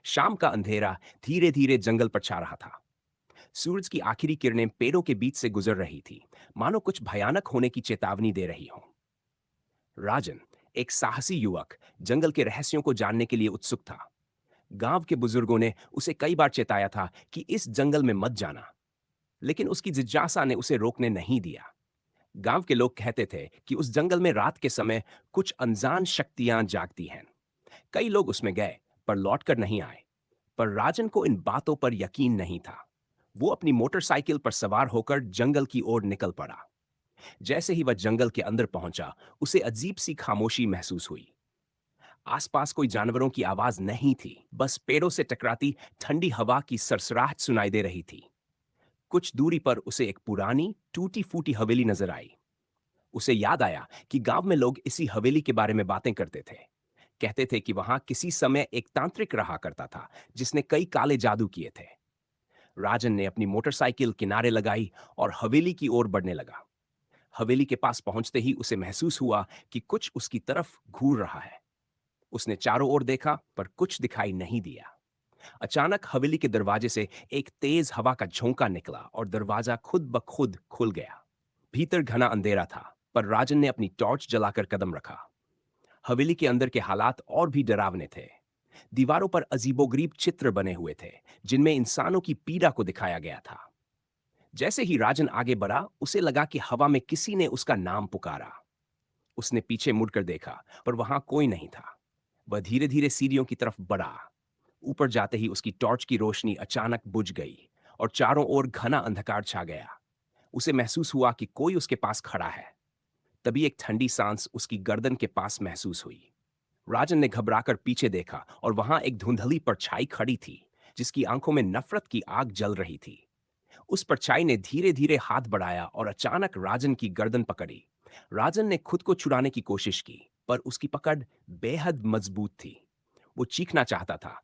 शाम का अंधेरा धीरे धीरे जंगल पर छा रहा था। सूरज की आखिरी किरणें पेड़ों के बीच से गुजर रही थी, मानो कुछ भयानक होने की चेतावनी दे रही हो। राजन, एक साहसी युवक, जंगल के रहस्यों को जानने के लिए उत्सुक था। गांव के बुजुर्गों ने उसे कई बार चेताया था कि इस जंगल में मत जाना, लेकिन उसकी जिज्ञासा ने उसे रोकने नहीं दिया। गांव के लोग कहते थे कि उस जंगल में रात के समय कुछ अनजान शक्तियां जागती हैं। कई लोग उसमें गए, पर लौटकर नहीं आए। पर राजन को इन बातों पर यकीन नहीं था। वो अपनी मोटरसाइकिल पर सवार होकर जंगल की ओर निकल पड़ा। जैसे ही वह जंगल के अंदर पहुंचा, उसे अजीब सी खामोशी महसूस हुई। आसपास कोई जानवरों की आवाज नहीं थी, बस पेड़ों से टकराती ठंडी हवा की सरसराहट सुनाई दे रही थी। कुछ दूरी पर उसे एक पुरानी टूटी फूटी हवेली नजर आई। उसे याद आया कि गांव में लोग इसी हवेली के बारे में बातें करते थे। कहते थे कि वहां किसी समय एक तांत्रिक रहा करता था, जिसने कई काले जादू किए थे। राजन ने अपनी मोटरसाइकिल किनारे लगाई और हवेली की ओर बढ़ने लगा। हवेली के पास पहुंचते ही उसे महसूस हुआ कि कुछ उसकी तरफ घूर रहा है। उसने चारों ओर देखा, पर कुछ दिखाई नहीं दिया। अचानक हवेली के दरवाजे से एक तेज हवा का झोंका निकला और दरवाजा खुद ब खुद खुल गया। भीतर घना अंधेरा था, पर राजन ने अपनी टॉर्च जलाकर कदम रखा। हवेली के अंदर के हालात और भी डरावने थे। दीवारों पर अजीबोगरीब चित्र बने हुए थे, जिनमें इंसानों की पीड़ा को दिखाया गया था। जैसे ही राजन आगे बढ़ा, उसे लगा कि हवा में किसी ने उसका नाम पुकारा। उसने पीछे मुड़कर देखा, पर वहां कोई नहीं था। वह धीरे धीरे सीढ़ियों की तरफ बढ़ा। ऊपर जाते ही उसकी टॉर्च की रोशनी अचानक बुझ गई और चारों ओर घना अंधकार छा गया। उसे महसूस हुआ कि कोई उसके पास खड़ा है। तभी एक ठंडी सांस उसकी गर्दन के पास महसूस हुई। राजन ने घबराकर पीछे देखा और वहां एक धुंधली परछाई खड़ी थी, जिसकी आंखों में नफरत की आग जल रही थी। उस परछाई ने धीरे धीरे हाथ बढ़ाया और अचानक राजन की गर्दन पकड़ी। राजन ने खुद को छुड़ाने की कोशिश की, पर उसकी पकड़ बेहद मजबूत थी। वो चीखना चाहता था,